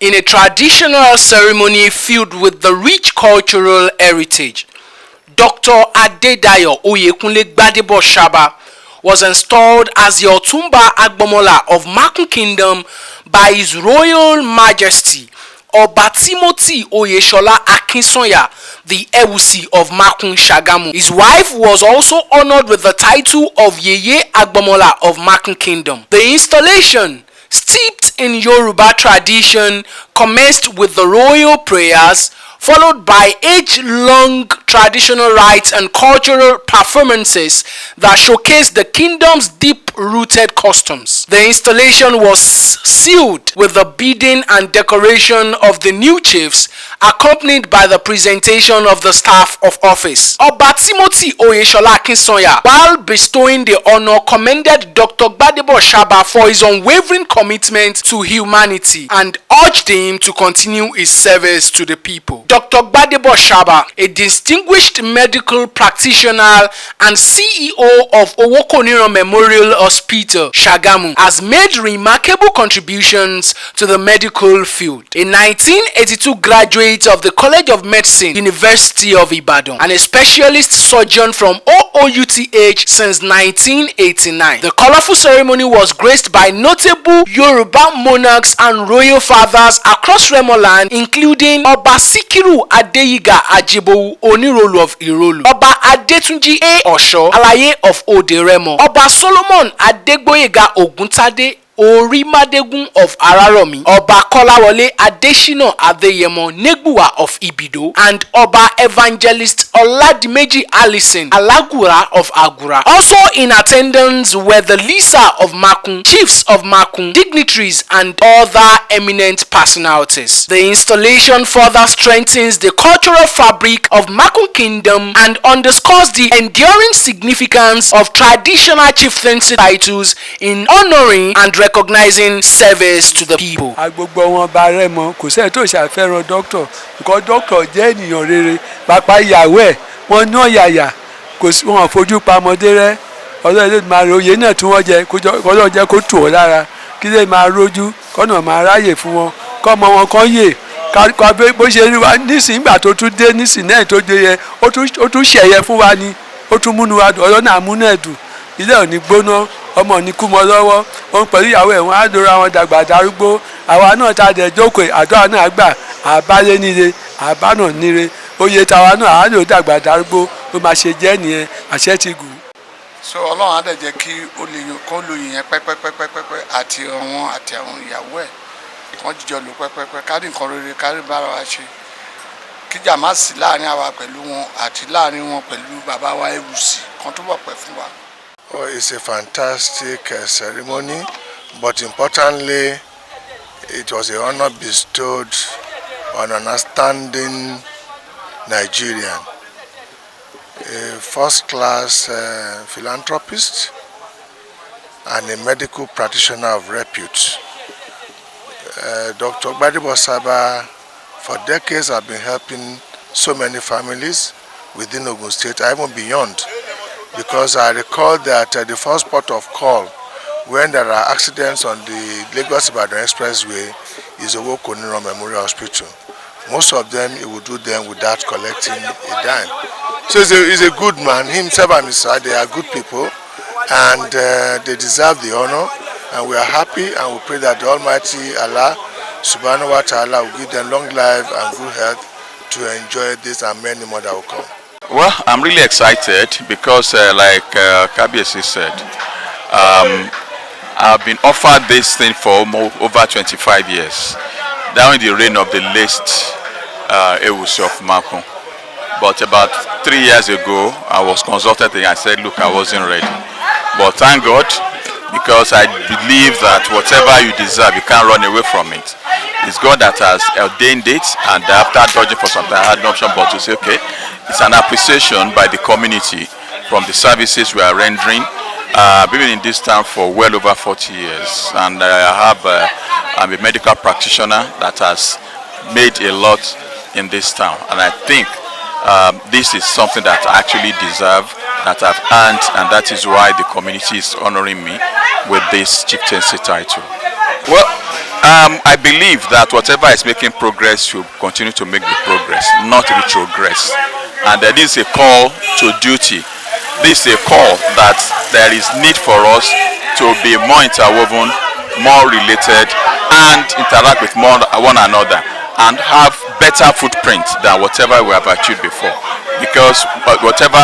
In a traditional ceremony filled with the rich cultural heritage, Dr. Adedayo Oyekunle Gbadebo-Saba was installed as the Otunba Agbomola of Makun Kingdom by His Royal Majesty Oba Timothy Oyesola Akinsanya, the Ewusi of Makun Shagamu. His wife was also honored with the title of Yeye Agbomola of Makun Kingdom. The installation, steeped in Yoruba tradition, commenced with the royal prayers, followed by age-long traditional rites and cultural performances that showcase the kingdom's deep-rooted customs. The installation was sealed with the bidding and decoration of the new chiefs, accompanied by the presentation of the staff of office. Oba Timothy Oyesola Akinsanya, while bestowing the honor, commended Dr. Gbadebo-Saba for his unwavering commitment to humanity and urged him to continue his service to the people. Dr. Gbadebo-Saba, a distinguished medical practitioner and CEO of Owokoniro Memorial Hospital, Shagamu, has made remarkable contributions to the medical field. A 1982 graduate of the College of Medicine, University of Ibadan, and a specialist surgeon from OOUTH since 1989. The colorful ceremony was graced by notable Yoruba monarchs and royal fathers across Remoland, including Oba Sikiru Adeyiga Ajibowu Onirolu of Irolu, Oba Adetunji A. Osho Alaye of Oderemo, Oba Solomon Adegboyega Oguntade Orimadegun of Araromi, Oba Kolawole Adeshina Adeyemo Negbuwa of Ibido, and Oba Evangelist Oladimeji Alison Alagura of Agura. Also in attendance were the Lisa of Makun, chiefs of Makun, dignitaries, and other eminent personalities. The installation further strengthens the cultural fabric of Makun Kingdom and underscores the enduring significance of traditional chieftaincy titles in honoring and recognizing service to the people. Agbomola baremo kò sẹ́ni tó ṣàfẹ́ràn doctor because doctor jẹ́ ènìyàn rere pàápàá ìyàwó ẹ̀ wọ́n ná yàyà kò sí wọn fojú pamọ́dé rẹ́ ọlọ́run lè máa oyè náà tí wọ́n jẹ kọ́lọ́run jẹ́ kó tù ọ́ lára kí lè máa rójú kọ́nà máa ráyè fún wọn kọ́ ọmọ wọn kan yè ká bó ṣe rí wa nísìnyí ìgbà tó tún dé nísìnyí náà tó dé yẹ ó tún ṣẹ̀yẹ fún wa ni ó tún múnú wa dùn ọlọ́run àmúnú ẹ̀ dùn ilé ò ní gbóná ọmọ ní kú mọ́ lọ́wọ́ wọn pẹ̀lú ìyàwó ẹ̀ wọ́n á lóra wọn dàgbà darúgbó àwa náà ta dẹ̀ jókòó àdúrà náà gbà àbálé níre àbánà níre oyè tàwa náà á lò dàgbà darúgbó ló máa ṣe jẹ́ nìyẹn àṣẹ ti gùn. so ọlọ́run á dẹ̀ jẹ́ kí ó lè kó lóyè yẹn pẹ́pẹ́pẹ́pẹ́pẹ́ àti àwọn ìyàwó ẹ̀ wọ́n jíjọ lò pẹ́pẹ́pẹ́ kárí nǹkan rere kárí bára wa ṣe kíjà má sí láàrin àwa pẹ̀lú wọn àti láàrin wọn pẹ̀lú bàbá wa Ewusi kan túbọ̀ pẹ́ fún wa. Oh, it's a fantastic ceremony, but importantly, it was an honor bestowed on an outstanding Nigerian, a first-class philanthropist and a medical practitioner of repute. Dr. Gbadebo-Saba, for decades, have been helping so many families within Ogun State, even beyond. Because I recall that the first port of call when there are accidents on the Lagos-Ibadan Expressway is Owokoniro Memorial Hospital. Most of them, he would do them without collecting a dime. So he's a good man. Himself and his side, they are good people, and they deserve the honor. And we are happy, and we pray that the Almighty Allah, Subhanahu wa Ta'ala, will give them long life and good health to enjoy this and many more that will come. Well, I'm really excited because, like Kabiesi said, I've been offered this thing for over 25 years, down in the reign of the late Ewusi of Makun. But about 3 years ago, I was consulted and I said, look, I wasn't ready. But thank God, because I believe that whatever you deserve, you can't run away from it. It's God that has ordained it, and after dodging for some time, I had no option but to say, okay, it's an appreciation by the community from the services we are rendering. I've been in this town for well over 40 years, and I'm a medical practitioner that has made a lot in this town, and I think this is something that I actually deserve, that I've earned, and that is why the community is honoring me with this chieftaincy title. Well, I believe that whatever is making progress should continue to make the progress, not retrogress. And this is a call to duty. This is a call that there is need for us to be more interwoven, more related, and interact with one another, and have better footprint than whatever we have achieved before. Because whatever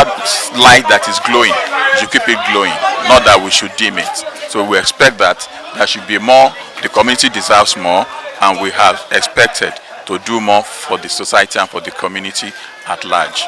light that is glowing, you should keep it glowing, not that we should dim it. So we expect that there should be more. The community deserves more, and we have expected to do more for the society and for the community at large.